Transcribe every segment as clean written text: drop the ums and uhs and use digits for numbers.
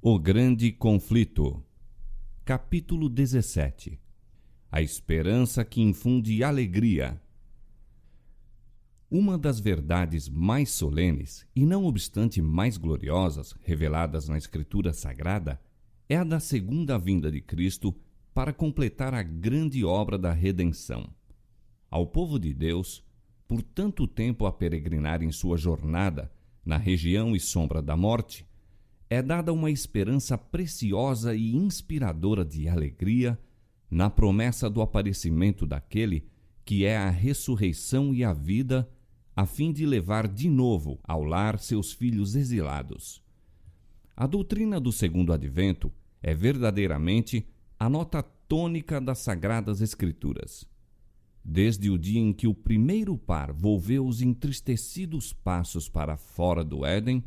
O grande conflito. Capítulo 17. A esperança que infunde alegria. Uma das verdades mais solenes, e não obstante mais gloriosas, reveladas na Escritura Sagrada, é a da segunda vinda de Cristo para completar a grande obra da redenção. Ao povo de Deus, por tanto tempo a peregrinar em sua jornada na região e sombra da morte, é dada uma esperança preciosa e inspiradora de alegria na promessa do aparecimento daquele que é a ressurreição e a vida, a fim de levar de novo ao lar seus filhos exilados. A doutrina do segundo advento é verdadeiramente a nota tônica das Sagradas Escrituras. Desde o dia em que o primeiro par volveu os entristecidos passos para fora do Éden,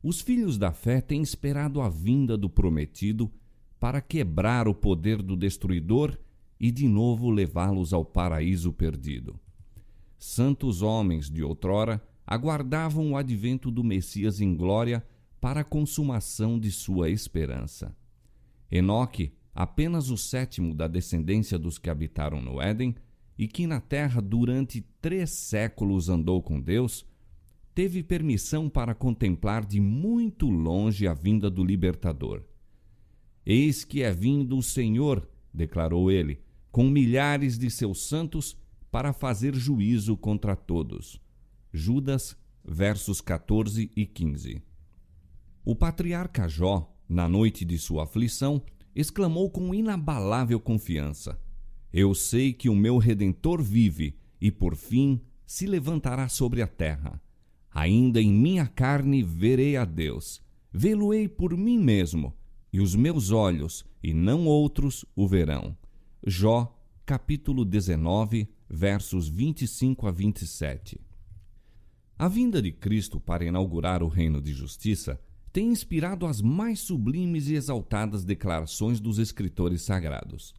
os filhos da fé têm esperado a vinda do prometido para quebrar o poder do destruidor e de novo levá-los ao paraíso perdido. Santos homens de outrora aguardavam o advento do Messias em glória para a consumação de sua esperança. Enoque, apenas o sétimo da descendência dos que habitaram no Éden, e que na terra durante 3 séculos andou com Deus, teve permissão para contemplar de muito longe a vinda do Libertador. Eis que é vindo o Senhor, declarou ele, com milhares de seus santos para fazer juízo contra todos. Judas, versos 14 e 15. O patriarca Jó, na noite de sua aflição, exclamou com inabalável confiança: Eu sei que o meu Redentor vive e, por fim, se levantará sobre a terra. Ainda em minha carne verei a Deus. Vê-lo-ei por mim mesmo, e os meus olhos, e não outros, o verão. Jó, capítulo 19, versos 25 a 27. A vinda de Cristo para inaugurar o reino de justiça tem inspirado as mais sublimes e exaltadas declarações dos escritores sagrados.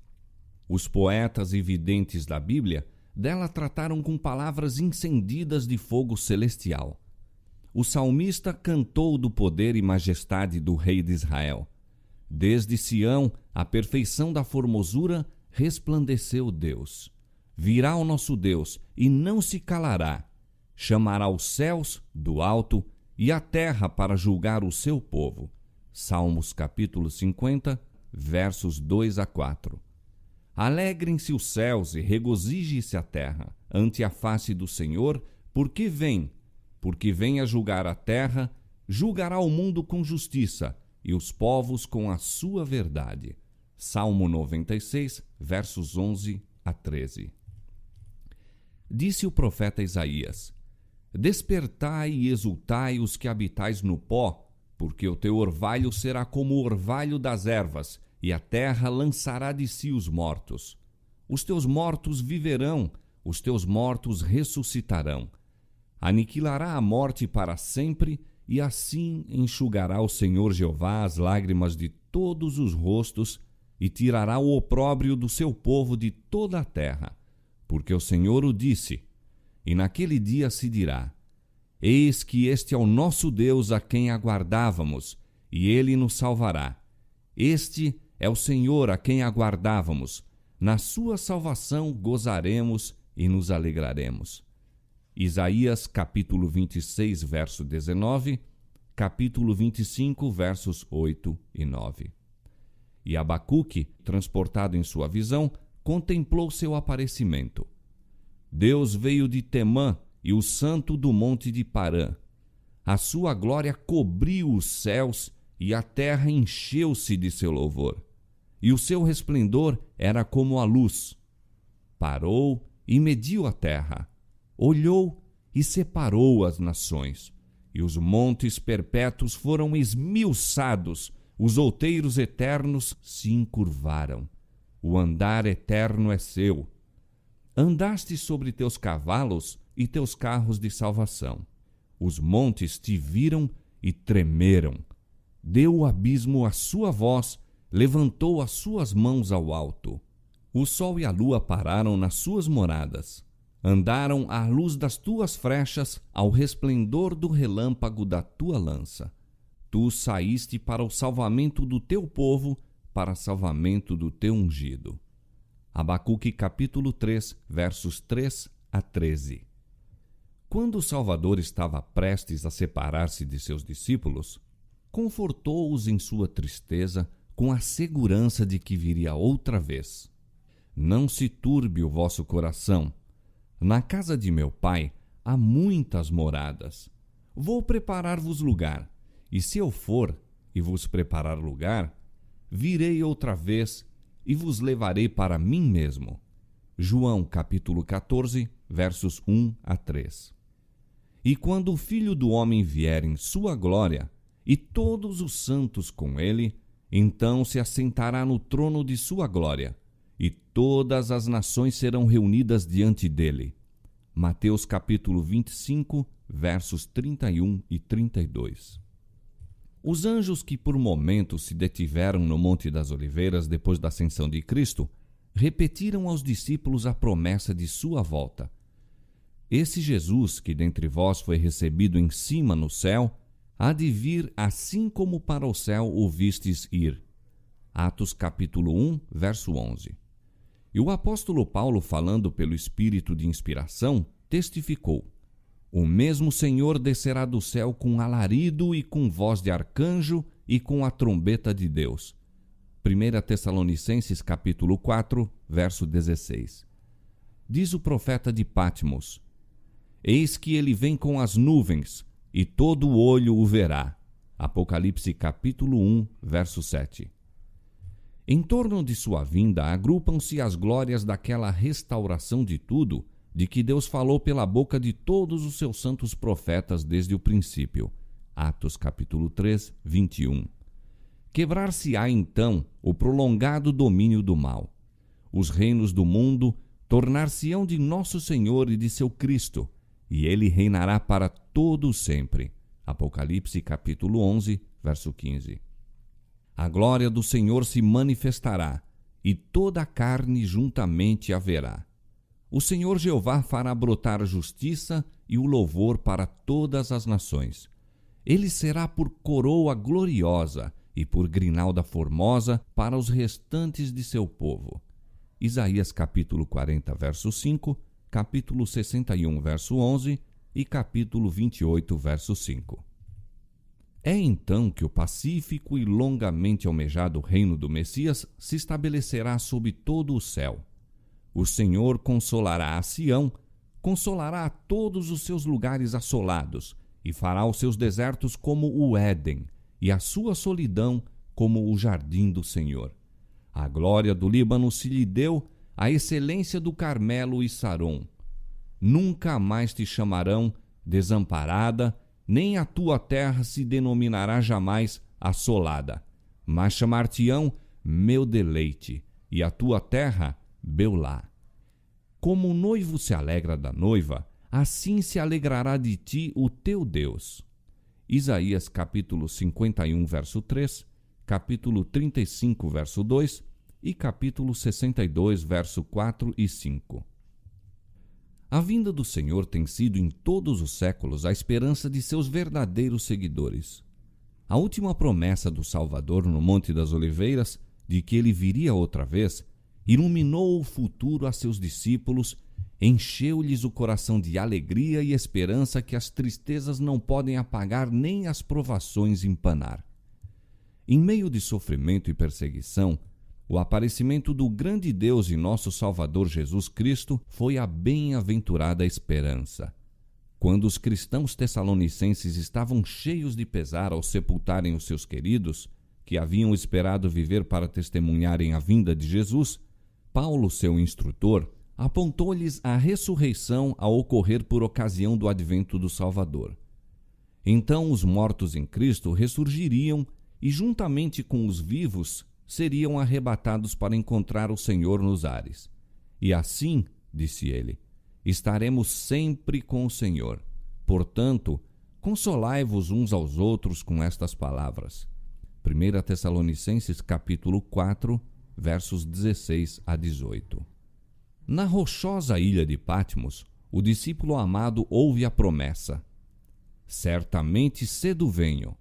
Os poetas e videntes da Bíblia dela trataram com palavras incendidas de fogo celestial. O salmista cantou do poder e majestade do Rei de Israel. Desde Sião, a perfeição da formosura, resplandeceu Deus. Virá o nosso Deus e não se calará. Chamará os céus do alto e a terra para julgar o seu povo. Salmos capítulo 50, versos 2 a 4. Alegrem-se os céus e regozije-se a terra ante a face do Senhor, porque vem a julgar a terra, julgará o mundo com justiça e os povos com a sua verdade. Salmo 96, versos 11 a 13. Disse o profeta Isaías: Despertai e exultai os que habitais no pó, porque o teu orvalho será como o orvalho das ervas, e a terra lançará de si os mortos. Os teus mortos viverão, os teus mortos ressuscitarão. Aniquilará a morte para sempre, e assim enxugará o Senhor Jeová as lágrimas de todos os rostos, e tirará o opróbrio do seu povo de toda a terra. Porque o Senhor o disse, e naquele dia se dirá: Eis que este é o nosso Deus a quem aguardávamos, e ele nos salvará. Este é o Senhor a quem aguardávamos. Na sua salvação gozaremos e nos alegraremos. Isaías capítulo 26, verso 19, capítulo 25, versos 8 e 9. E Abacuque, transportado em sua visão, contemplou seu aparecimento. Deus veio de Temã e o santo do monte de Parã. A sua glória cobriu os céus e a terra encheu-se de seu louvor. E o seu resplendor era como a luz. Parou e mediu a terra. Olhou e separou as nações, e os montes perpétuos foram esmiuçados, os outeiros eternos se encurvaram. O andar eterno é seu. Andaste sobre teus cavalos e teus carros de salvação. Os montes te viram e tremeram. Deu o abismo a sua voz, levantou as suas mãos ao alto. O sol e a lua pararam nas suas moradas. Andaram à luz das tuas frechas, ao resplendor do relâmpago da tua lança. tu saíste para o salvamento do teu povo, para salvamento do teu ungido. Abacuque capítulo 3, versos 3 a 13. Quando o Salvador estava prestes a separar-se de seus discípulos, confortou-os em sua tristeza com a segurança de que viria outra vez. Não se turbe o vosso coração. Na casa de meu Pai há muitas moradas. Vou preparar-vos lugar, e se eu for e vos preparar lugar, virei outra vez e vos levarei para mim mesmo. João capítulo 14, versos 1 a 3. E quando o Filho do Homem vier em sua glória, e todos os santos com ele, então se assentará no trono de sua glória, e todas as nações serão reunidas diante dele. Mateus capítulo 25, versos 31 e 32. Os anjos que por momentos se detiveram no Monte das Oliveiras depois da ascensão de Cristo, repetiram aos discípulos a promessa de sua volta. Esse Jesus, que dentre vós foi recebido em cima no céu, há de vir assim como para o céu o vistes ir. Atos capítulo 1, verso 11. E o apóstolo Paulo, falando pelo Espírito de inspiração, testificou: o mesmo Senhor descerá do céu com alarido e com voz de arcanjo e com a trombeta de Deus. 1 Tessalonicenses capítulo 4, verso 16. Diz o profeta de Patmos: eis que ele vem com as nuvens, e todo o olho o verá. Apocalipse capítulo 1, verso 7. Em torno de sua vinda agrupam-se as glórias daquela restauração de tudo, de que Deus falou pela boca de todos os seus santos profetas desde o princípio. Atos capítulo 3, 21. Quebrar-se-á então o prolongado domínio do mal. Os reinos do mundo tornar-se-ão de nosso Senhor e de seu Cristo, e ele reinará para todo sempre. Apocalipse capítulo 11, verso 15. A glória do Senhor se manifestará, e toda a carne juntamente a verá. O Senhor Jeová fará brotar a justiça e o louvor para todas as nações. Ele será por coroa gloriosa e por grinalda formosa para os restantes de seu povo. Isaías capítulo 40, verso 5, capítulo 61, verso 11 e capítulo 28, verso 5. É então que o pacífico e longamente almejado reino do Messias se estabelecerá sob todo o céu. O Senhor consolará a Sião, consolará a todos os seus lugares assolados, e fará os seus desertos como o Éden, e a sua solidão como o jardim do Senhor. A glória do Líbano se lhe deu, a excelência do Carmelo e Saron. Nunca mais te chamarão desamparada, nem a tua terra se denominará jamais assolada, mas chamar-te-ão meu deleite, e a tua terra Beulá. Como o noivo se alegra da noiva, assim se alegrará de ti o teu Deus. Isaías capítulo 51, verso 3, capítulo 35, verso 2 e capítulo 62, verso 4 e 5. A vinda do Senhor tem sido em todos os séculos a esperança de seus verdadeiros seguidores. A última promessa do Salvador no Monte das Oliveiras, de que ele viria outra vez, iluminou o futuro a seus discípulos, encheu-lhes o coração de alegria e esperança que as tristezas não podem apagar nem as provações empanar. Em meio de sofrimento e perseguição, o aparecimento do grande Deus e nosso Salvador Jesus Cristo foi a bem-aventurada esperança. Quando os cristãos tessalonicenses estavam cheios de pesar ao sepultarem os seus queridos, que haviam esperado viver para testemunharem a vinda de Jesus, Paulo, seu instrutor, apontou-lhes a ressurreição a ocorrer por ocasião do advento do Salvador. Então os mortos em Cristo ressurgiriam e, juntamente com os vivos, seriam arrebatados para encontrar o Senhor nos ares. E assim, disse ele, estaremos sempre com o Senhor. Portanto, consolai-vos uns aos outros com estas palavras. 1 Tessalonicenses capítulo 4, versos 16 a 18. Na rochosa ilha de Patmos, o discípulo amado ouve a promessa: certamente cedo venho.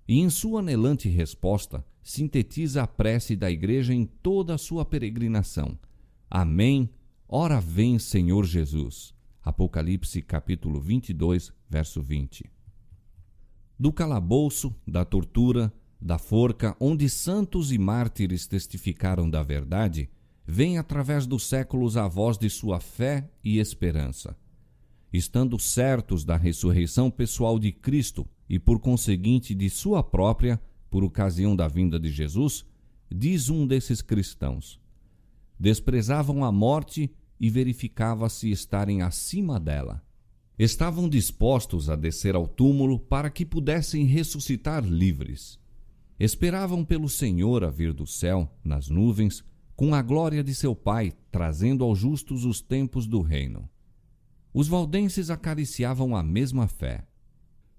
E em sua anelante resposta, sintetiza a prece da Igreja em toda a sua peregrinação. Amém, ora vem, Senhor Jesus. Apocalipse capítulo 22, verso 20. Do calabouço, da tortura, da forca, onde santos e mártires testificaram da verdade, vem através dos séculos a voz de sua fé e esperança. Estando certos da ressurreição pessoal de Cristo e, por conseguinte, de sua própria, por ocasião da vinda de Jesus, diz um desses cristãos: desprezavam a morte e verificava-se estarem acima dela. Estavam dispostos a descer ao túmulo para que pudessem ressuscitar livres. Esperavam pelo Senhor a vir do céu, nas nuvens, com a glória de seu Pai, trazendo aos justos os tempos do reino. Os valdenses acariciavam a mesma fé.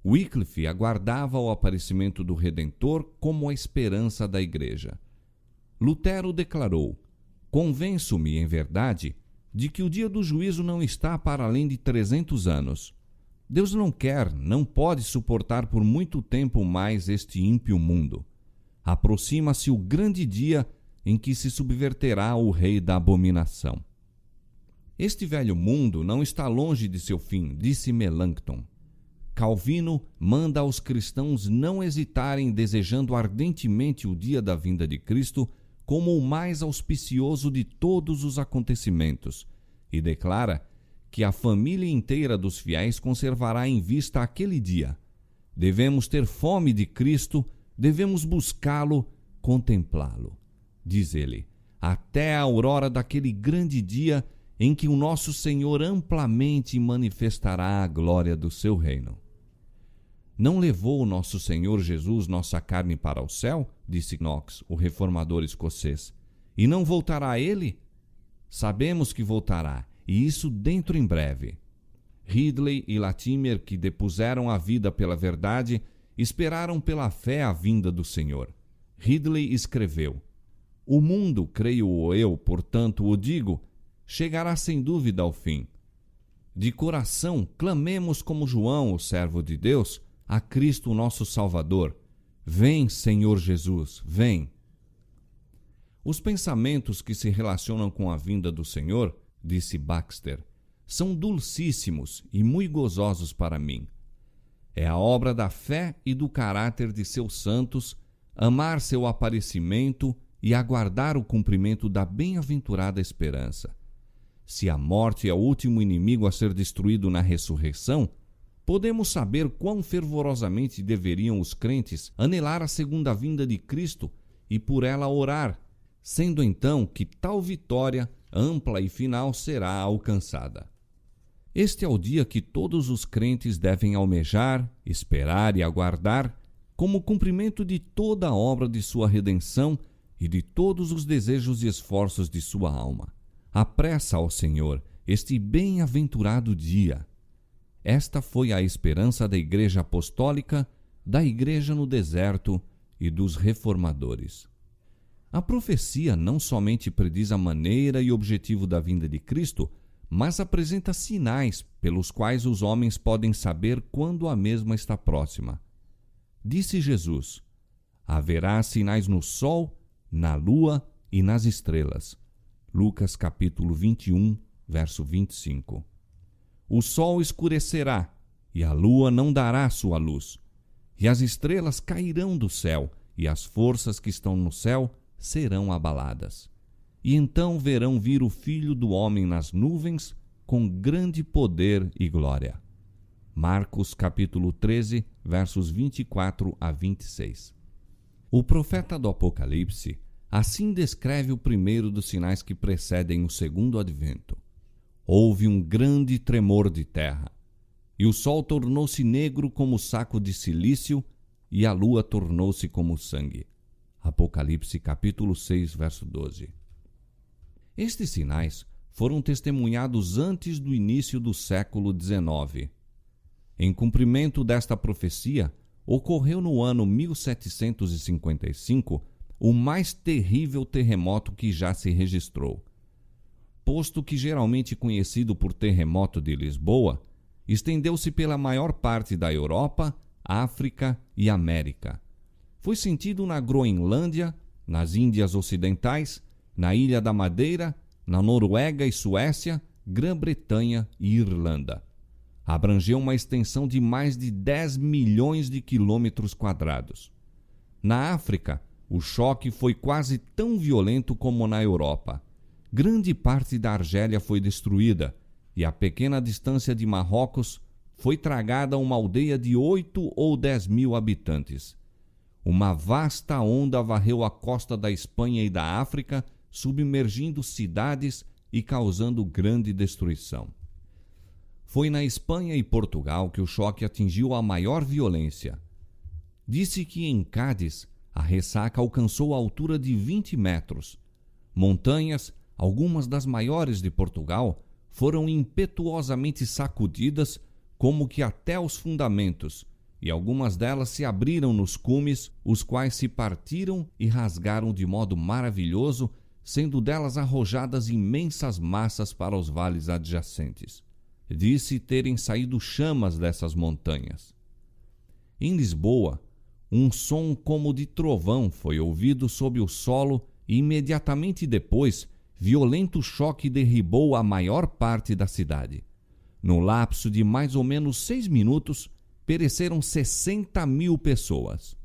Wycliffe aguardava o aparecimento do Redentor como a esperança da Igreja. Lutero declarou: convenço-me, em verdade, de que o dia do juízo não está para além de 300 anos. Deus não quer, não pode suportar por muito tempo mais este ímpio mundo. Aproxima-se o grande dia em que se subverterá o rei da abominação. Este velho mundo não está longe de seu fim, disse Melanchthon. Calvino manda aos cristãos não hesitarem, desejando ardentemente o dia da vinda de Cristo como o mais auspicioso de todos os acontecimentos, e declara que a família inteira dos fiéis conservará em vista aquele dia. Devemos ter fome de Cristo, devemos buscá-lo, contemplá-lo. Diz ele, até a aurora daquele grande dia em que o nosso Senhor amplamente manifestará a glória do seu reino. Não levou o nosso Senhor Jesus nossa carne para o céu? Disse Knox, o reformador escocês. E não voltará ele? Sabemos que voltará, e isso dentro em breve. Ridley e Latimer, que depuseram a vida pela verdade, esperaram pela fé a vinda do Senhor. Ridley escreveu: o mundo, creio eu, portanto o digo, chegará sem dúvida ao fim. De coração, clamemos como João, o servo de Deus, a Cristo nosso Salvador. Vem, Senhor Jesus, vem. Os pensamentos que se relacionam com a vinda do Senhor, disse Baxter, são dulcíssimos e muito gozosos para mim. É a obra da fé e do caráter de seus santos amar seu aparecimento e aguardar o cumprimento da bem-aventurada esperança. Se a morte é o último inimigo a ser destruído na ressurreição, podemos saber quão fervorosamente deveriam os crentes anelar a segunda vinda de Cristo e por ela orar, sendo então que tal vitória, ampla e final, será alcançada. Este é o dia que todos os crentes devem almejar, esperar e aguardar, como cumprimento de toda a obra de sua redenção e de todos os desejos e esforços de sua alma. Apressa ao Senhor este bem-aventurado dia. Esta foi a esperança da Igreja Apostólica, da Igreja no deserto e dos reformadores. A profecia não somente prediz a maneira e objetivo da vinda de Cristo, mas apresenta sinais pelos quais os homens podem saber quando a mesma está próxima. Disse Jesus: haverá sinais no sol, na lua e nas estrelas. Lucas capítulo 21, verso 25. O sol escurecerá, e a lua não dará sua luz, e as estrelas cairão do céu, e as forças que estão no céu serão abaladas. E então verão vir o Filho do Homem nas nuvens, com grande poder e glória. Marcos capítulo 13, versos 24 a 26. O profeta do Apocalipse assim descreve o primeiro dos sinais que precedem o segundo advento. Houve um grande tremor de terra, e o sol tornou-se negro como saco de cilício, e a lua tornou-se como sangue. Apocalipse capítulo 6, verso 12. Estes sinais foram testemunhados antes do início do século XIX. Em cumprimento desta profecia, ocorreu no ano 1755 o mais terrível terremoto que já se registrou. Posto que geralmente conhecido por terremoto de Lisboa, estendeu-se pela maior parte da Europa, África e América, foi sentido na Groenlândia, nas Índias Ocidentais, na Ilha da Madeira, na Noruega e Suécia, Grã-Bretanha e Irlanda. Abrangeu uma extensão de mais de 10 milhões de quilômetros quadrados. Na África, o choque foi quase tão violento como na Europa. Grande parte da Argélia foi destruída e a pequena distância de Marrocos foi tragada uma aldeia de 8 ou 10 mil habitantes. Uma vasta onda varreu a costa da Espanha e da África, submergindo cidades e causando grande destruição. Foi na Espanha e Portugal que o choque atingiu a maior violência. Disse que em Cádiz a ressaca alcançou a altura de 20 metros. Montanhas, algumas das maiores de Portugal, foram impetuosamente sacudidas como que até os fundamentos, e algumas delas se abriram nos cumes, os quais se partiram e rasgaram de modo maravilhoso, sendo delas arrojadas imensas massas para os vales adjacentes. Disse terem saído chamas dessas montanhas. Em Lisboa, um som como de trovão foi ouvido sob o solo e imediatamente depois, violento choque derribou a maior parte da cidade. No lapso de mais ou menos 6 minutos, pereceram 60 mil pessoas.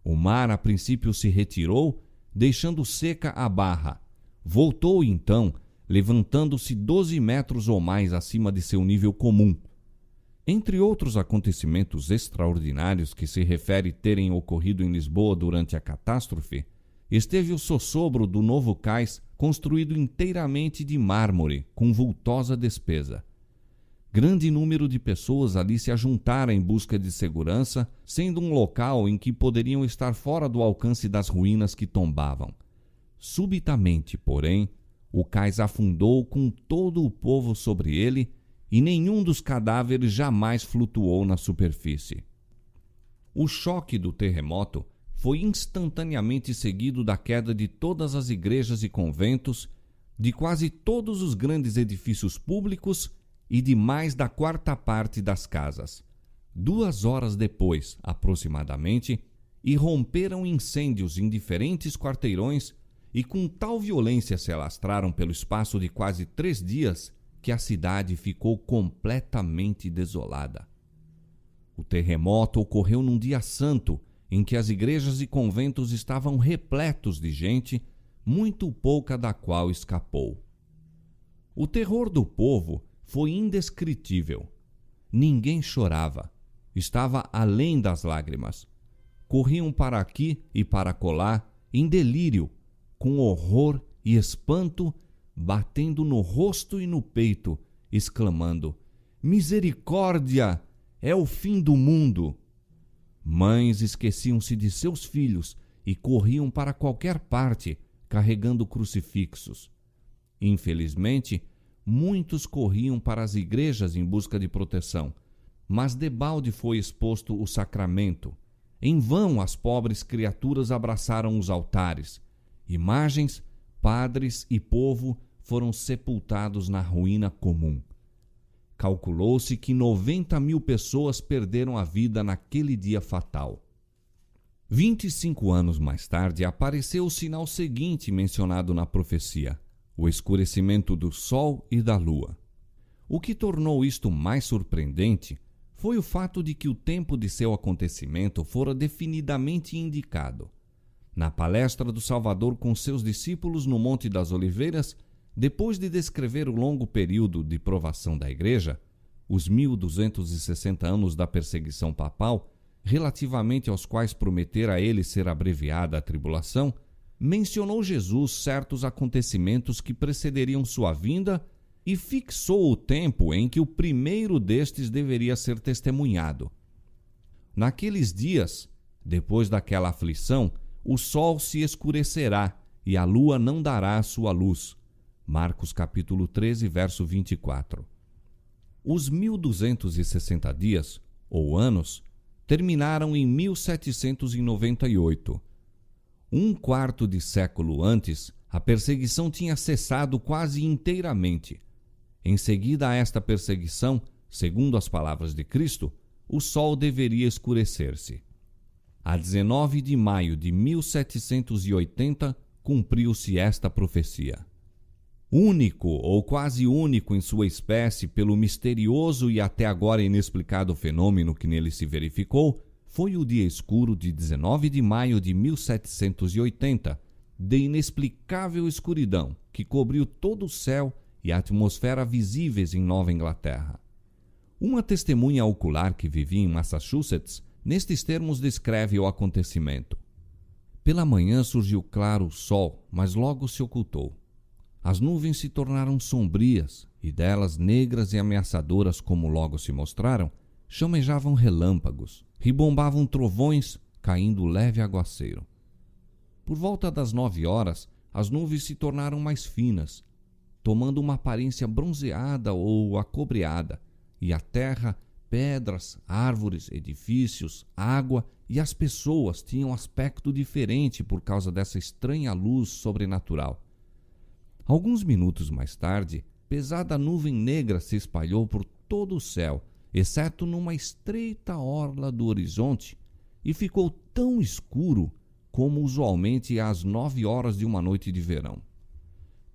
O mar a princípio se retirou, deixando seca a barra. Voltou então, levantando-se 12 metros ou mais acima de seu nível comum. Entre outros acontecimentos extraordinários que se refere terem ocorrido em Lisboa durante a catástrofe, esteve o sossobro do novo cais construído inteiramente de mármore, com vultosa despesa. Grande número de pessoas ali se ajuntara em busca de segurança, sendo um local em que poderiam estar fora do alcance das ruínas que tombavam. Subitamente, porém, o cais afundou com todo o povo sobre ele e nenhum dos cadáveres jamais flutuou na superfície. O choque do terremoto foi instantaneamente seguido da queda de todas as igrejas e conventos, de quase todos os grandes edifícios públicos e de mais da 1/4 das casas. 2 horas depois, aproximadamente, irromperam incêndios em diferentes quarteirões e com tal violência se alastraram pelo espaço de quase 3 dias que a cidade ficou completamente desolada. O terremoto ocorreu num dia santo, em que as igrejas e conventos estavam repletos de gente, muito pouca da qual escapou. O terror do povo foi indescritível. Ninguém chorava. Estava além das lágrimas. Corriam para aqui e para acolá, em delírio, com horror e espanto, batendo no rosto e no peito, exclamando: "Misericórdia! É o fim do mundo!" Mães esqueciam-se de seus filhos e corriam para qualquer parte, carregando crucifixos. Infelizmente, muitos corriam para as igrejas em busca de proteção, mas debalde foi exposto o sacramento. Em vão as pobres criaturas abraçaram os altares. Imagens, padres e povo foram sepultados na ruína comum. Calculou-se que 90 mil pessoas perderam a vida naquele dia fatal. 25 anos mais tarde apareceu o sinal seguinte mencionado na profecia: o escurecimento do sol e da lua. O que tornou isto mais surpreendente foi o fato de que o tempo de seu acontecimento fora definidamente indicado. Na palestra do Salvador com seus discípulos no Monte das Oliveiras, depois de descrever o longo período de provação da Igreja, os 1260 anos da perseguição papal, relativamente aos quais prometera a ele ser abreviada a tribulação, mencionou Jesus certos acontecimentos que precederiam sua vinda e fixou o tempo em que o primeiro destes deveria ser testemunhado. Naqueles dias, depois daquela aflição, o sol se escurecerá e a lua não dará a sua luz. Marcos capítulo 13, verso 24. Os 1260 dias, ou anos, terminaram em 1798. Um quarto de século antes, a perseguição tinha cessado quase inteiramente. Em seguida a esta perseguição, segundo as palavras de Cristo, o sol deveria escurecer-se. a 19 de maio de 1780, cumpriu-se esta profecia. Único ou quase único em sua espécie pelo misterioso e até agora inexplicado fenômeno que nele se verificou, foi o dia escuro de 19 de maio de 1780, de inexplicável escuridão que cobriu todo o céu e a atmosfera visíveis em Nova Inglaterra. Uma testemunha ocular que vivia em Massachusetts, nestes termos descreve o acontecimento. Pela manhã surgiu claro o sol, mas logo se ocultou. As nuvens se tornaram sombrias, e delas, negras e ameaçadoras como logo se mostraram, chamejavam relâmpagos, ribombavam trovões, caindo leve aguaceiro. Por volta das 9 horas, as nuvens se tornaram mais finas, tomando uma aparência bronzeada ou acobreada, e a terra, pedras, árvores, edifícios, água e as pessoas tinham aspecto diferente por causa dessa estranha luz sobrenatural. Alguns minutos mais tarde, pesada nuvem negra se espalhou por todo o céu, exceto numa estreita orla do horizonte, e ficou tão escuro como usualmente às 9 horas de uma noite de verão.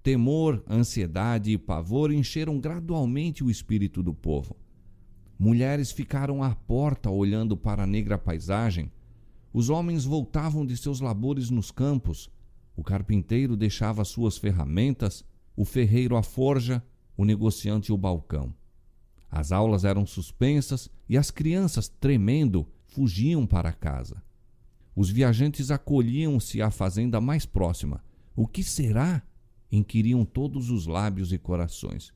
Temor, ansiedade e pavor encheram gradualmente o espírito do povo. Mulheres ficaram à porta olhando para a negra paisagem. Os homens voltavam de seus labores nos campos. O carpinteiro deixava suas ferramentas, o ferreiro a forja, o negociante o balcão. As aulas eram suspensas e as crianças, tremendo, fugiam para casa. Os viajantes acolhiam-se à fazenda mais próxima. O que será? Inquiriam todos os lábios e corações.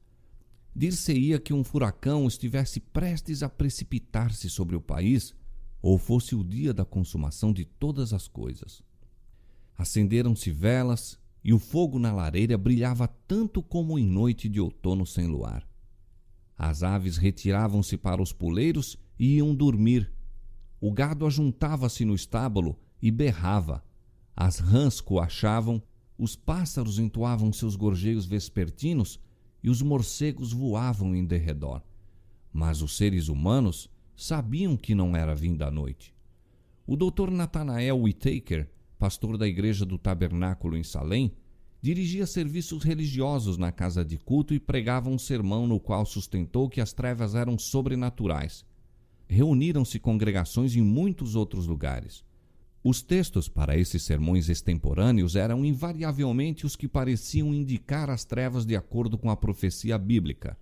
Dir-se-ia que um furacão estivesse prestes a precipitar-se sobre o país, ou fosse o dia da consumação de todas as coisas. Acenderam-se velas, e o fogo na lareira brilhava tanto como em noite de outono sem luar. As aves retiravam-se para os puleiros e iam dormir. O gado ajuntava-se no estábulo e berrava. As rãs coachavam, os pássaros entoavam seus gorjeios vespertinos e os morcegos voavam em derredor. Mas os seres humanos sabiam que não era vinda a noite. O Dr. Nathanael Whittaker, pastor da Igreja do Tabernáculo em Salem, dirigia serviços religiosos na casa de culto e pregava um sermão no qual sustentou que as trevas eram sobrenaturais. Reuniram-se congregações em muitos outros lugares. Os textos para esses sermões extemporâneos eram invariavelmente os que pareciam indicar as trevas de acordo com a profecia bíblica.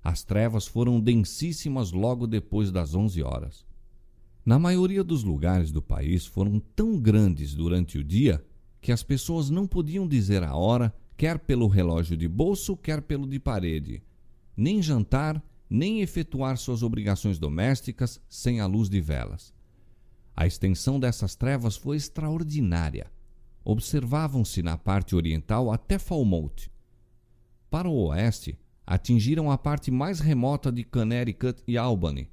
As trevas foram densíssimas logo depois das 11 horas. Na maioria dos lugares do país foram tão grandes durante o dia que as pessoas não podiam dizer a hora, quer pelo relógio de bolso, quer pelo de parede, nem jantar, nem efetuar suas obrigações domésticas sem a luz de velas. A extensão dessas trevas foi extraordinária. Observavam-se na parte oriental até Falmouth. Para o oeste, atingiram a parte mais remota de Connecticut e Albany.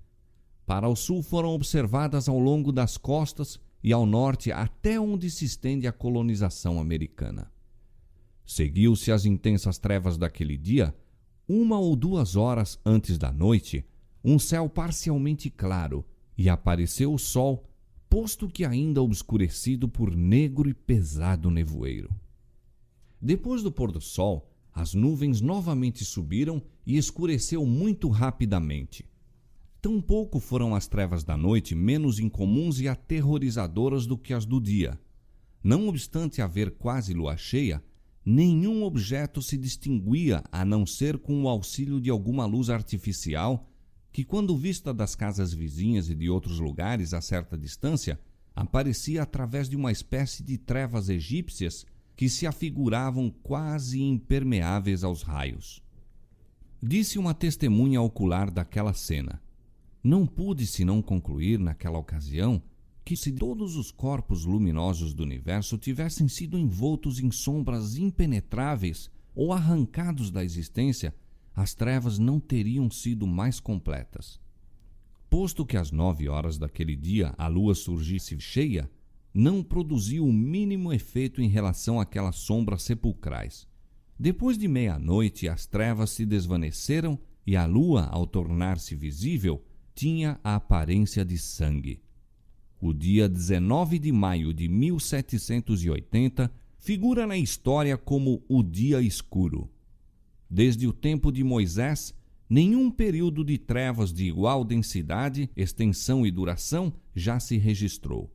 Para o sul foram observadas ao longo das costas e ao norte até onde se estende a colonização americana. Seguiu-se as intensas trevas daquele dia, 1 ou 2 horas antes da noite, um céu parcialmente claro, e apareceu o sol, posto que ainda obscurecido por negro e pesado nevoeiro. Depois do pôr do sol, as nuvens novamente subiram e escureceu muito rapidamente. Tampouco foram as trevas da noite menos incomuns e aterrorizadoras do que as do dia. Não obstante haver quase lua cheia, nenhum objeto se distinguia a não ser com o auxílio de alguma luz artificial que, quando vista das casas vizinhas e de outros lugares a certa distância, aparecia através de uma espécie de trevas egípcias que se afiguravam quase impermeáveis aos raios. Disse uma testemunha ocular daquela cena: não pude senão concluir naquela ocasião que, se todos os corpos luminosos do universo tivessem sido envoltos em sombras impenetráveis ou arrancados da existência, as trevas não teriam sido mais completas. Posto que às 9 horas daquele dia a lua surgisse cheia, não produziu o mínimo efeito em relação àquelas sombras sepulcrais. Depois de meia-noite, as trevas se desvaneceram e a lua, ao tornar-se visível, tinha a aparência de sangue. O dia 19 de maio de 1780 figura na história como o Dia Escuro. Desde o tempo de Moisés, nenhum período de trevas de igual densidade, extensão e duração já se registrou.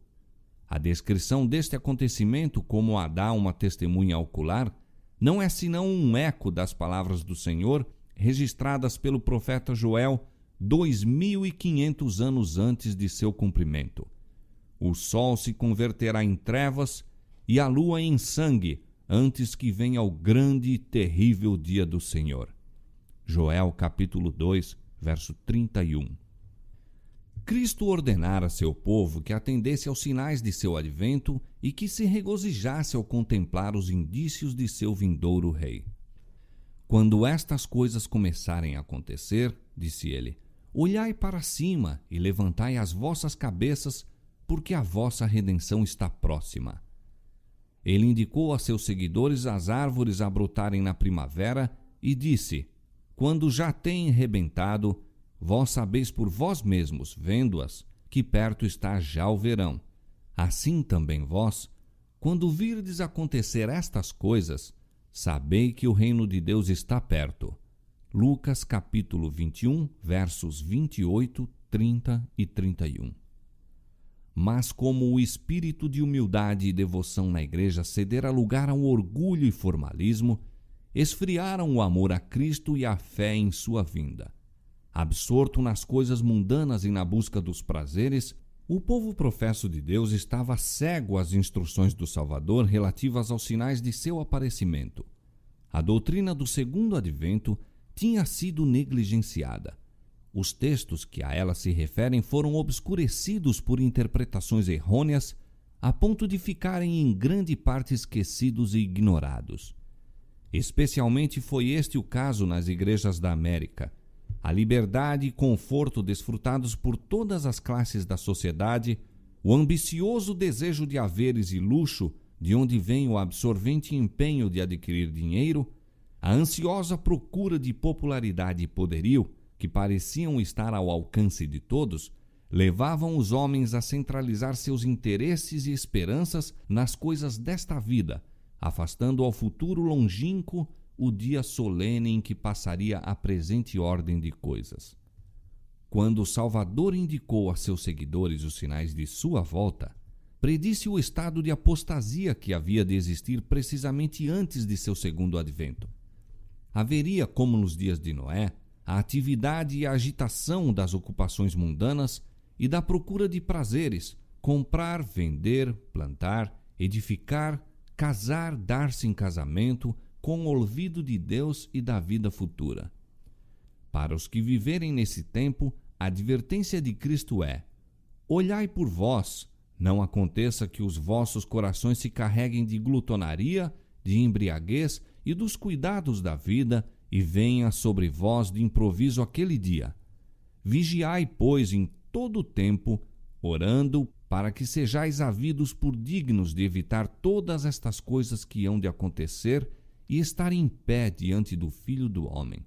A descrição deste acontecimento, como a dá uma testemunha ocular, não é senão um eco das palavras do Senhor registradas pelo profeta Joel 2.500 anos antes de seu cumprimento. O sol se converterá em trevas e a lua em sangue antes que venha o grande e terrível dia do Senhor. Joel capítulo 2, verso 31. Cristo ordenara a seu povo que atendesse aos sinais de seu advento e que se regozijasse ao contemplar os indícios de seu vindouro rei. Quando estas coisas começarem a acontecer, disse ele, olhai para cima e levantai as vossas cabeças, porque a vossa redenção está próxima. Ele indicou a seus seguidores as árvores a brotarem na primavera e disse, quando já têm rebentado, vós sabeis por vós mesmos, vendo-as, que perto está já o verão. Assim também vós, quando virdes acontecer estas coisas, sabei que o reino de Deus está perto. Lucas capítulo 21, versos 28, 30 e 31. Mas como o espírito de humildade e devoção na igreja cedera lugar ao orgulho e formalismo, esfriaram o amor a Cristo e a fé em sua vinda. Absorto nas coisas mundanas e na busca dos prazeres, o povo professo de Deus estava cego às instruções do Salvador relativas aos sinais de seu aparecimento. A doutrina do segundo advento tinha sido negligenciada. Os textos que a ela se referem foram obscurecidos por interpretações errôneas, a ponto de ficarem em grande parte esquecidos e ignorados. Especialmente foi este o caso nas igrejas da América. A liberdade e conforto desfrutados por todas as classes da sociedade, o ambicioso desejo de haveres e luxo, de onde vem o absorvente empenho de adquirir dinheiro, a ansiosa procura de popularidade e poderio, que pareciam estar ao alcance de todos, levavam os homens a centralizar seus interesses e esperanças nas coisas desta vida, afastando ao futuro longínquo o dia solene em que passaria a presente ordem de coisas. Quando o Salvador indicou a seus seguidores os sinais de sua volta, predisse o estado de apostasia que havia de existir precisamente antes de seu segundo advento. Haveria, como nos dias de Noé, a atividade e a agitação das ocupações mundanas e da procura de prazeres, comprar, vender, plantar, edificar, casar, dar-se em casamento, com o olvido de Deus e da vida futura. Para os que viverem nesse tempo, a advertência de Cristo é: olhai por vós, não aconteça que os vossos corações se carreguem de glutonaria, de embriaguez e dos cuidados da vida, e venha sobre vós de improviso aquele dia. Vigiai, pois, em todo o tempo, orando, para que sejais havidos por dignos de evitar todas estas coisas que hão de acontecer e estar em pé diante do Filho do Homem.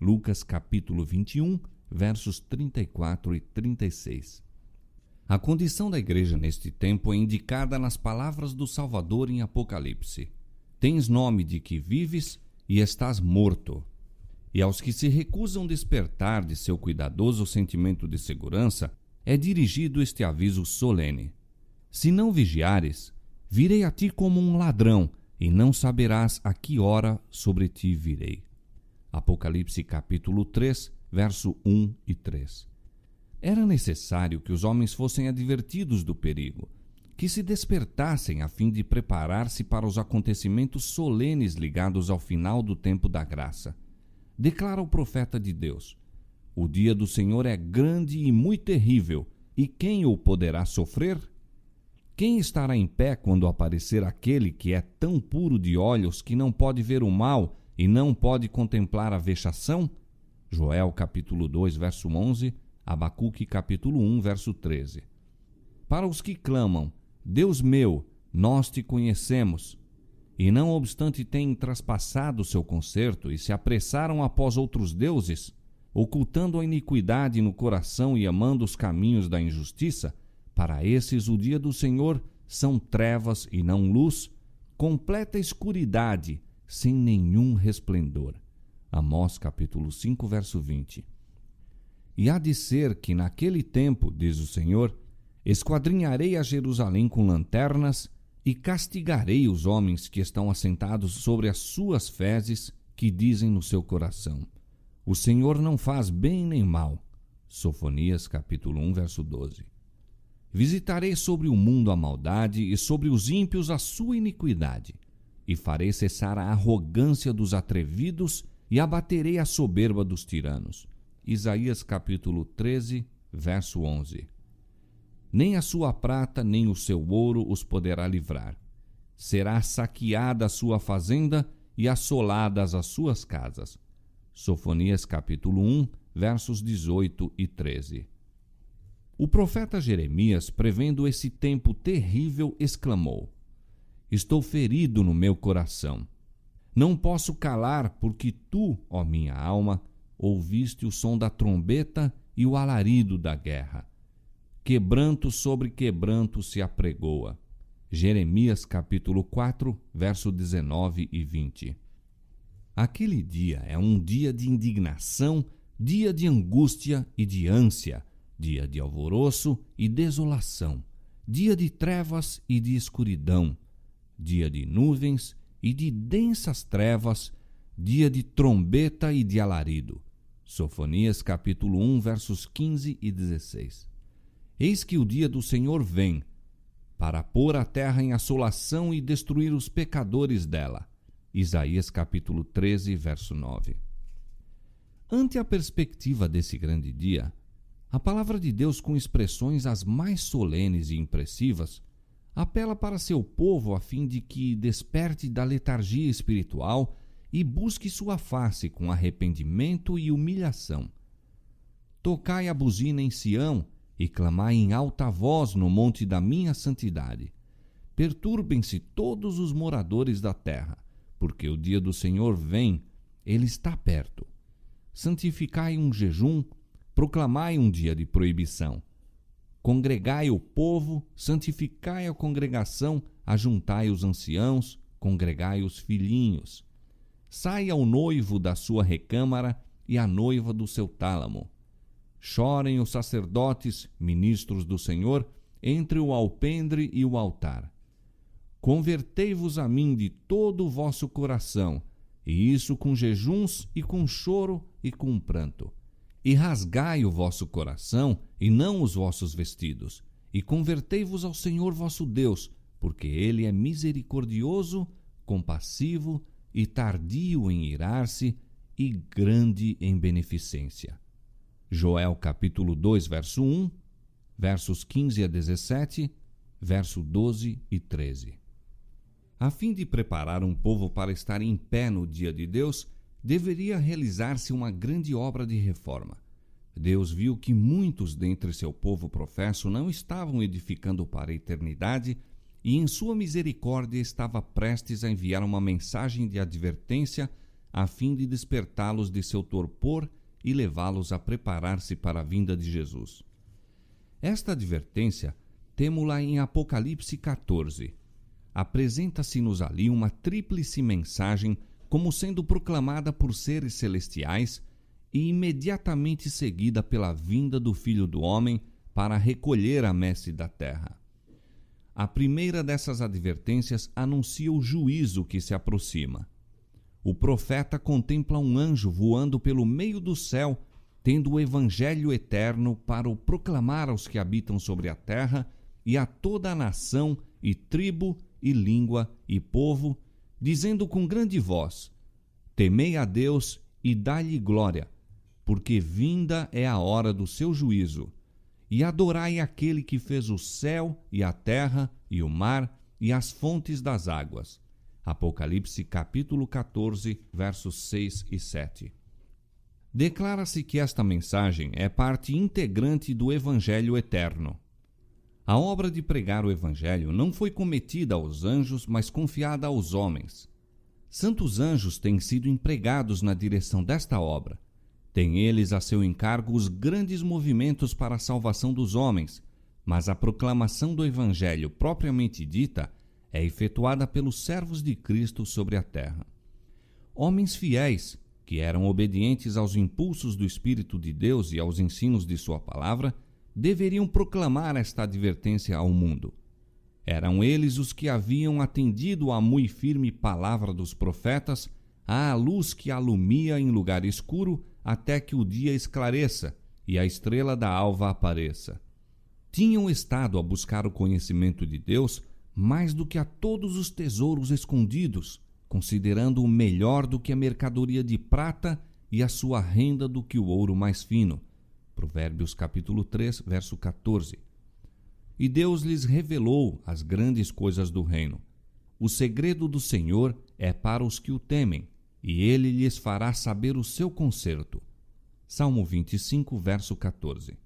Lucas capítulo 21, versos 34 e 36. A condição da igreja neste tempo é indicada nas palavras do Salvador em Apocalipse. Tens nome de que vives e estás morto. E aos que se recusam despertar de seu cuidadoso sentimento de segurança, é dirigido este aviso solene: se não vigiares, virei a ti como um ladrão, e não saberás a que hora sobre ti virei. Apocalipse capítulo 3, verso 1 e 3. Era necessário que os homens fossem advertidos do perigo, que se despertassem a fim de preparar-se para os acontecimentos solenes ligados ao final do tempo da graça. Declara o profeta de Deus: o dia do Senhor é grande e muito terrível, e quem o poderá sofrer? Quem estará em pé quando aparecer aquele que é tão puro de olhos que não pode ver o mal e não pode contemplar a vexação? Joel capítulo 2, verso 11, Abacuque capítulo 1, verso 13. Para os que clamam: Deus meu, nós te conhecemos, e não obstante têm traspassado seu concerto e se apressaram após outros deuses, ocultando a iniquidade no coração e amando os caminhos da injustiça, Para esses o dia do Senhor são trevas e não luz, completa escuridade, sem nenhum resplendor. Amós capítulo 5, verso 20. E há de ser que naquele tempo, diz o Senhor, esquadrinharei a Jerusalém com lanternas e castigarei os homens que estão assentados sobre as suas fezes, que dizem no seu coração: o Senhor não faz bem nem mal. Sofonias capítulo 1, verso 12. Visitarei sobre o mundo a maldade e sobre os ímpios a sua iniquidade, e farei cessar a arrogância dos atrevidos e abaterei a soberba dos tiranos. Isaías capítulo 13, verso 11. Nem a sua prata nem o seu ouro os poderá livrar. Será saqueada a sua fazenda e assoladas as suas casas. Sofonias capítulo 1, versos 18 e 13. O profeta Jeremias, prevendo esse tempo terrível, exclamou: estou ferido no meu coração. Não posso calar, porque tu, ó minha alma, ouviste o som da trombeta e o alarido da guerra. Quebranto sobre quebranto se apregoa. Jeremias capítulo 4, verso 19 e 20. Aquele dia é um dia de indignação, dia de angústia e de ânsia, dia de alvoroço e desolação, dia de trevas e de escuridão, dia de nuvens e de densas trevas, dia de trombeta e de alarido. Sofonias capítulo 1, versos 15 e 16. Eis que o dia do Senhor vem, para pôr a terra em assolação e destruir os pecadores dela. Isaías capítulo 13, verso 9. Ante a perspectiva desse grande dia, a palavra de Deus, com expressões as mais solenes e impressivas, apela para seu povo a fim de que desperte da letargia espiritual e busque sua face com arrependimento e humilhação. Tocai a buzina em Sião e clamai em alta voz no monte da minha santidade. Perturbem-se todos os moradores da terra, porque o dia do Senhor vem, ele está perto. Santificai um jejum, proclamai um dia de proibição. Congregai o povo, santificai a congregação, ajuntai os anciãos, congregai os filhinhos. Saia o noivo da sua recâmara e a noiva do seu tálamo. Chorem os sacerdotes, ministros do Senhor, entre o alpendre e o altar. Convertei-vos a mim de todo o vosso coração, e isso com jejuns e com choro e com pranto. E rasgai o vosso coração, e não os vossos vestidos, e convertei-vos ao Senhor vosso Deus, porque ele é misericordioso, compassivo e tardio em irar-se, e grande em beneficência. Joel capítulo 2, verso 1, versos 15 a 17, verso 12 e 13. A fim de preparar um povo para estar em pé no dia de Deus, deveria realizar-se uma grande obra de reforma. Deus viu que muitos dentre seu povo professo não estavam edificando para a eternidade e, em sua misericórdia, estava prestes a enviar uma mensagem de advertência a fim de despertá-los de seu torpor e levá-los a preparar-se para a vinda de Jesus. Esta advertência temo-la em Apocalipse 14. Apresenta-se-nos ali uma tríplice mensagem como sendo proclamada por seres celestiais e imediatamente seguida pela vinda do Filho do Homem para recolher a messe da terra. A primeira dessas advertências anuncia o juízo que se aproxima. O profeta contempla um anjo voando pelo meio do céu, tendo o evangelho eterno para o proclamar aos que habitam sobre a terra e a toda a nação e tribo e língua e povo, dizendo com grande voz: temei a Deus e dai-lhe glória, porque vinda é a hora do seu juízo, e adorai aquele que fez o céu e a terra e o mar e as fontes das águas. Apocalipse capítulo 14, versos 6 e 7. Declara-se que esta mensagem é parte integrante do Evangelho eterno. A obra de pregar o Evangelho não foi cometida aos anjos, mas confiada aos homens. Santos anjos têm sido empregados na direção desta obra. Têm eles a seu encargo os grandes movimentos para a salvação dos homens, mas a proclamação do Evangelho propriamente dita é efetuada pelos servos de Cristo sobre a terra. Homens fiéis, que eram obedientes aos impulsos do Espírito de Deus e aos ensinos de sua palavra, deveriam proclamar esta advertência ao mundo. Eram eles os que haviam atendido à mui firme palavra dos profetas, à luz que alumia em lugar escuro até que o dia esclareça e a estrela da alva apareça. Tinham estado a buscar o conhecimento de Deus mais do que a todos os tesouros escondidos, considerando-o melhor do que a mercadoria de prata e a sua renda do que o ouro mais fino. Provérbios capítulo 3, verso 14. E Deus lhes revelou as grandes coisas do reino. O segredo do Senhor é para os que o temem, e ele lhes fará saber o seu conserto. Salmo 25, verso 14.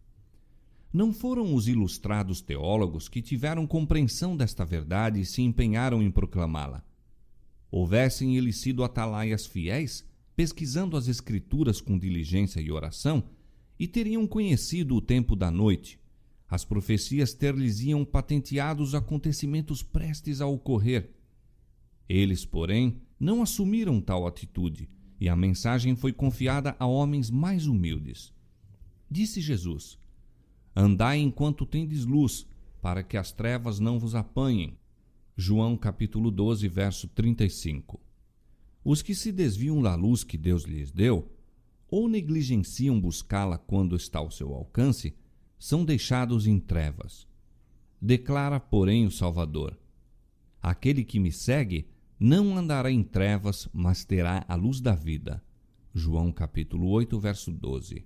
Não foram os ilustrados teólogos que tiveram compreensão desta verdade e se empenharam em proclamá-la. Houvessem eles sido atalaias fiéis, pesquisando as Escrituras com diligência e oração, e teriam conhecido o tempo da noite. As profecias ter-lhes-iam patenteado os acontecimentos prestes a ocorrer. Eles, porém, não assumiram tal atitude, e a mensagem foi confiada a homens mais humildes. Disse Jesus: Andai enquanto tendes luz, para que as trevas não vos apanhem. João capítulo 12, verso 35. Os que se desviam da luz que Deus lhes deu, ou negligenciam buscá-la quando está ao seu alcance, são deixados em trevas. Declara, porém, o Salvador: Aquele que me segue não andará em trevas, mas terá a luz da vida. João capítulo 8, verso 12.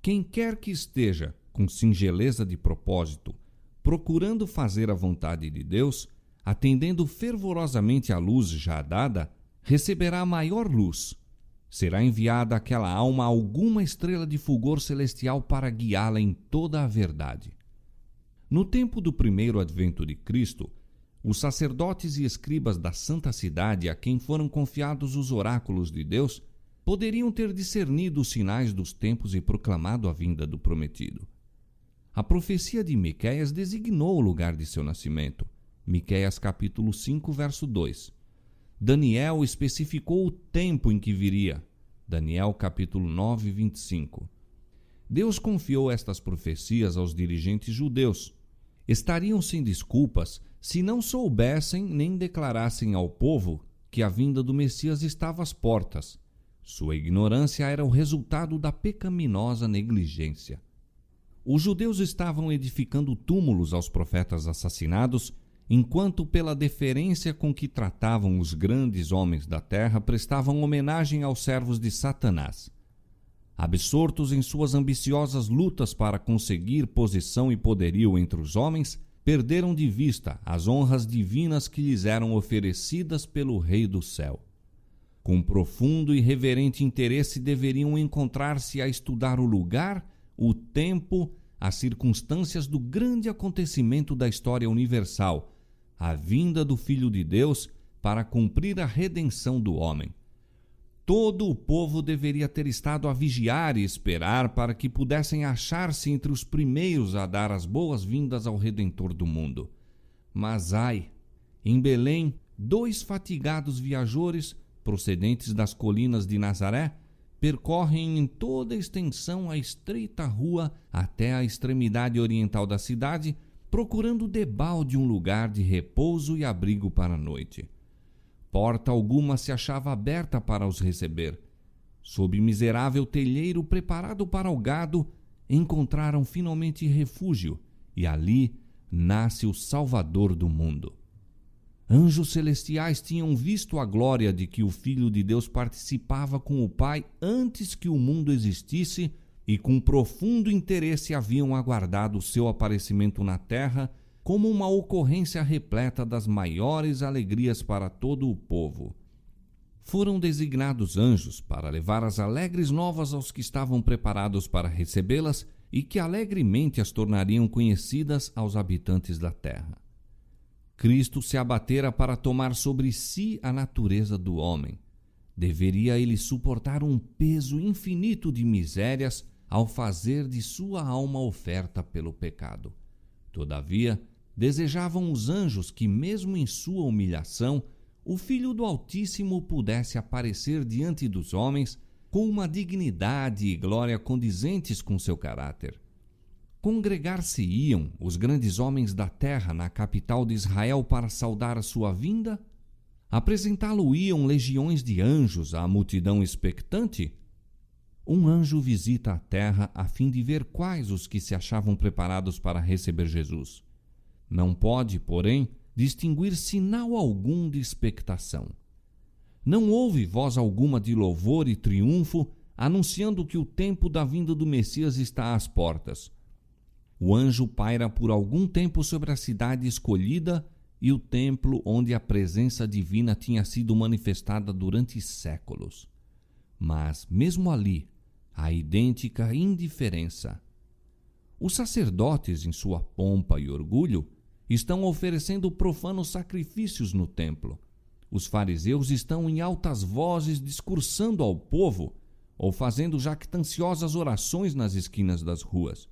Quem quer que esteja com singeleza de propósito, procurando fazer a vontade de Deus, atendendo fervorosamente à luz já dada, receberá maior luz. Será enviada àquela alma alguma estrela de fulgor celestial para guiá-la em toda a verdade. No tempo do primeiro advento de Cristo, os sacerdotes e escribas da santa cidade a quem foram confiados os oráculos de Deus poderiam ter discernido os sinais dos tempos e proclamado a vinda do prometido. A profecia de Miqueias designou o lugar de seu nascimento. Miqueias capítulo 5, verso 2. Daniel especificou o tempo em que viria. Daniel capítulo 9, 25. Deus confiou estas profecias aos dirigentes judeus. Estariam sem desculpas se não soubessem nem declarassem ao povo que a vinda do Messias estava às portas. Sua ignorância era o resultado da pecaminosa negligência. Os judeus estavam edificando túmulos aos profetas assassinados, enquanto pela deferência com que tratavam os grandes homens da terra prestavam homenagem aos servos de Satanás. Absortos em suas ambiciosas lutas para conseguir posição e poderio entre os homens, perderam de vista as honras divinas que lhes eram oferecidas pelo Rei do Céu. Com profundo e reverente interesse deveriam encontrar-se a estudar o lugar, o tempo, as circunstâncias do grande acontecimento da história universal, a vinda do Filho de Deus para cumprir a redenção do homem. Todo o povo deveria ter estado a vigiar e esperar para que pudessem achar-se entre os primeiros a dar as boas-vindas ao Redentor do mundo. Mas ai, em Belém, 2 fatigados viajores, procedentes das colinas de Nazaré, percorrem em toda a extensão a estreita rua até a extremidade oriental da cidade, procurando debalde um lugar de repouso e abrigo para a noite. Porta alguma se achava aberta para os receber. Sob miserável telheiro preparado para o gado, encontraram finalmente refúgio, e ali nasce o Salvador do mundo. Anjos celestiais tinham visto a glória de que o Filho de Deus participava com o Pai antes que o mundo existisse e com profundo interesse haviam aguardado o seu aparecimento na terra como uma ocorrência repleta das maiores alegrias para todo o povo. Foram designados anjos para levar as alegres novas aos que estavam preparados para recebê-las e que alegremente as tornariam conhecidas aos habitantes da terra. Cristo se abatera para tomar sobre si a natureza do homem. Deveria ele suportar um peso infinito de misérias ao fazer de sua alma oferta pelo pecado. Todavia, desejavam os anjos que, mesmo em sua humilhação, o Filho do Altíssimo pudesse aparecer diante dos homens com uma dignidade e glória condizentes com seu caráter. Congregar-se-iam os grandes homens da terra na capital de Israel para saudar a sua vinda? Apresentá-lo-iam legiões de anjos à multidão expectante? Um anjo visita a terra a fim de ver quais os que se achavam preparados para receber Jesus. Não pode, porém, distinguir sinal algum de expectação. Não houve voz alguma de louvor e triunfo, anunciando que o tempo da vinda do Messias está às portas. O anjo paira por algum tempo sobre a cidade escolhida e o templo onde a presença divina tinha sido manifestada durante séculos. Mas, mesmo ali, há idêntica indiferença. Os sacerdotes, em sua pompa e orgulho, estão oferecendo profanos sacrifícios no templo. Os fariseus estão em altas vozes discursando ao povo ou fazendo jactanciosas orações nas esquinas das ruas.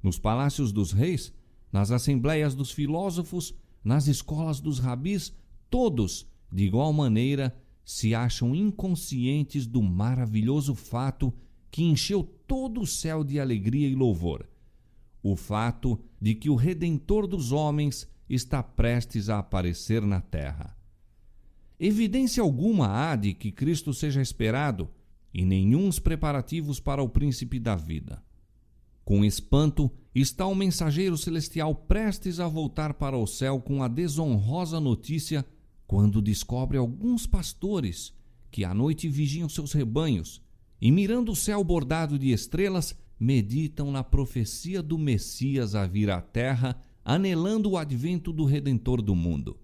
Nos palácios dos reis, nas assembleias dos filósofos, nas escolas dos rabis, todos, de igual maneira, se acham inconscientes do maravilhoso fato que encheu todo o céu de alegria e louvor. O fato de que o Redentor dos homens está prestes a aparecer na terra. Evidência alguma há de que Cristo seja esperado, e nenhuns preparativos para o príncipe da vida. Com espanto, está o mensageiro celestial prestes a voltar para o céu com a desonrosa notícia quando descobre alguns pastores que à noite vigiam seus rebanhos e, mirando o céu bordado de estrelas, meditam na profecia do Messias a vir à terra, anelando o advento do Redentor do mundo.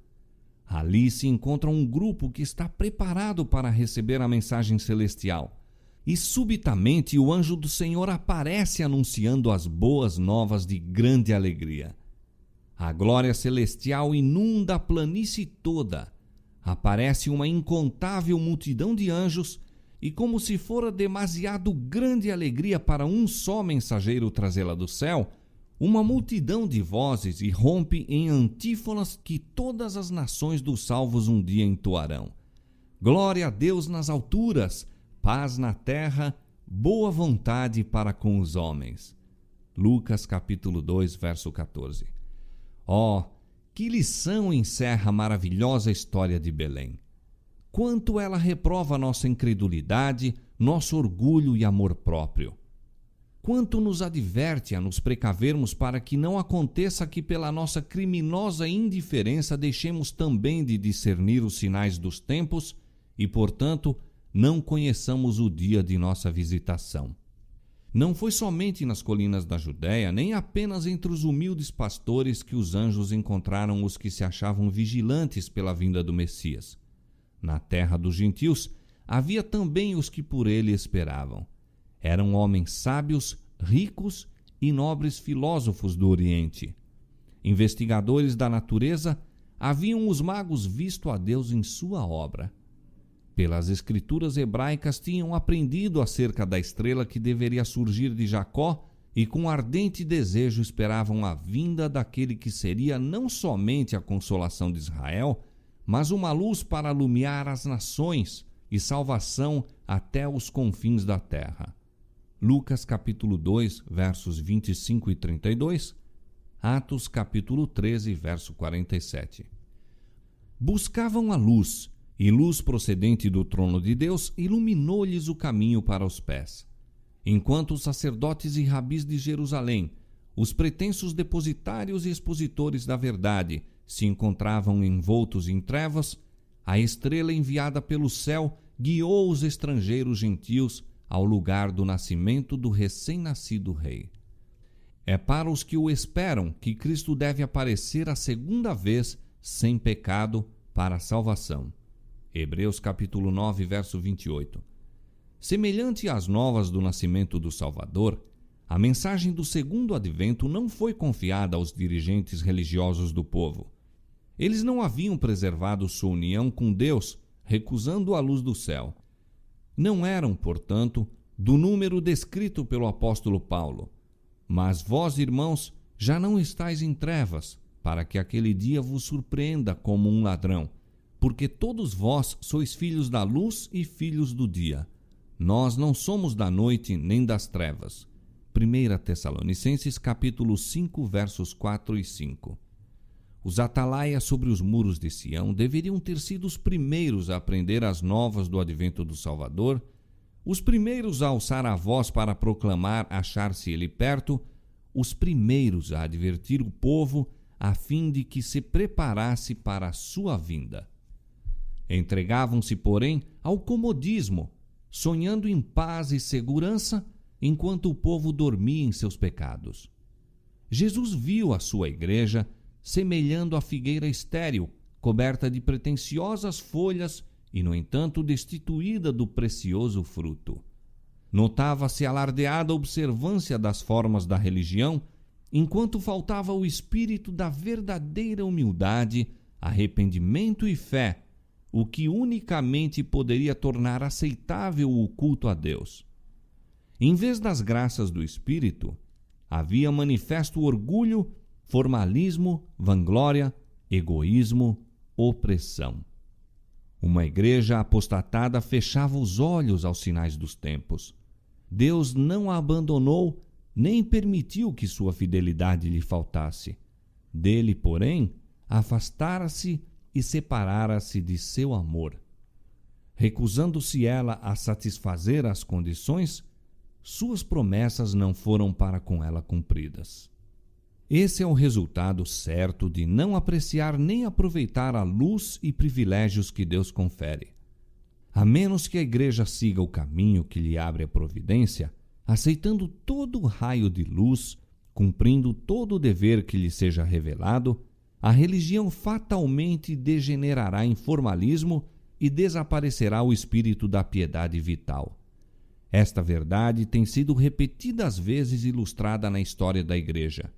Ali se encontra um grupo que está preparado para receber a mensagem celestial. E subitamente o anjo do Senhor aparece anunciando as boas novas de grande alegria. A glória celestial inunda a planície toda. Aparece uma incontável multidão de anjos e, como se fora demasiado grande alegria para um só mensageiro trazê-la do céu, uma multidão de vozes irrompe em antífonas que todas as nações dos salvos um dia entoarão. Glória a Deus nas alturas, paz na terra, boa vontade para com os homens. Lucas capítulo 2, verso 14. Oh, que lição encerra a maravilhosa história de Belém! Quanto ela reprova nossa incredulidade, nosso orgulho e amor próprio. Quanto nos adverte a nos precavermos para que não aconteça que pela nossa criminosa indiferença deixemos também de discernir os sinais dos tempos e, portanto, não conheçamos o dia de nossa visitação. Não foi somente nas colinas da Judéia, nem apenas entre os humildes pastores que os anjos encontraram os que se achavam vigilantes pela vinda do Messias. Na terra dos gentios, havia também os que por ele esperavam. Eram homens sábios, ricos e nobres filósofos do Oriente. Investigadores da natureza, haviam os magos visto a Deus em sua obra. Pelas escrituras hebraicas tinham aprendido acerca da estrela que deveria surgir de Jacó e com ardente desejo esperavam a vinda daquele que seria não somente a consolação de Israel, mas uma luz para alumiar as nações e salvação até os confins da terra. Lucas capítulo 2, versos 25 e 32, Atos capítulo 13, verso 47. Buscavam a luz, e luz procedente do trono de Deus iluminou-lhes o caminho para os pés. Enquanto os sacerdotes e rabis de Jerusalém, os pretensos depositários e expositores da verdade, se encontravam envoltos em trevas, a estrela enviada pelo céu guiou os estrangeiros gentios ao lugar do nascimento do recém-nascido rei. É para os que o esperam que Cristo deve aparecer a segunda vez sem pecado para a salvação. Hebreus capítulo 9, verso 28. Semelhante às novas do nascimento do Salvador, a mensagem do segundo advento não foi confiada aos dirigentes religiosos do povo. Eles não haviam preservado sua união com Deus, recusando a luz do céu. Não eram, portanto, do número descrito pelo apóstolo Paulo. Mas vós, irmãos, Já não estais em trevas, para que aquele dia vos surpreenda como um ladrão, porque todos vós sois filhos da luz e filhos do dia. Nós não somos da noite nem das trevas. 1 Tessalonicenses capítulo 5, versos 4 e 5. Os atalaias sobre os muros de Sião deveriam ter sido os primeiros a aprender as novas do advento do Salvador, os primeiros a alçar a voz para proclamar achar-se ele perto, os primeiros a advertir o povo a fim de que se preparasse para a sua vinda. Entregavam-se, porém, ao comodismo, sonhando em paz e segurança, enquanto o povo dormia em seus pecados. Jesus viu a sua igreja semelhando a figueira estéril, coberta de pretensiosas folhas e, no entanto, destituída do precioso fruto. Notava-se alardeada observância das formas da religião, enquanto faltava o espírito da verdadeira humildade, arrependimento e fé, o que unicamente poderia tornar aceitável o culto a Deus. Em vez das graças do Espírito, havia manifesto orgulho, formalismo, vanglória, egoísmo, opressão. Uma igreja apostatada fechava os olhos aos sinais dos tempos. Deus não a abandonou, nem permitiu que sua fidelidade lhe faltasse. Dele, porém, afastara-se e separara-se de seu amor. Recusando-se ela a satisfazer as condições, suas promessas não foram para com ela cumpridas. Esse é o resultado certo de não apreciar nem aproveitar a luz e privilégios que Deus confere. A menos que a igreja siga o caminho que lhe abre a providência, aceitando todo o raio de luz, cumprindo todo o dever que lhe seja revelado, a religião fatalmente degenerará em formalismo e desaparecerá o espírito da piedade vital. Esta verdade tem sido repetidas vezes ilustrada na história da igreja.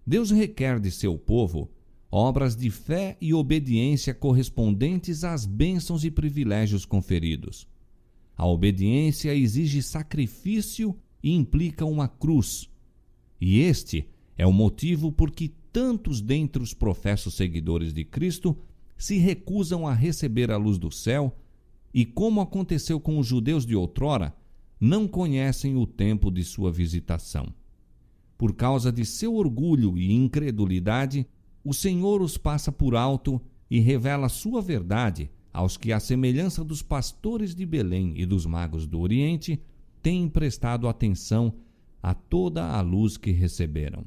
Deus requer de seu povo obras de fé e obediência correspondentes às bênçãos e privilégios conferidos. A obediência exige sacrifício e implica uma cruz. E este é o motivo por que tantos dentre os professos seguidores de Cristo se recusam a receber a luz do céu e, como aconteceu com os judeus de outrora, não conhecem o tempo de sua visitação. Por causa de seu orgulho e incredulidade, o Senhor os passa por alto e revela sua verdade aos que, à semelhança dos pastores de Belém e dos magos do Oriente, têm prestado atenção a toda a luz que receberam.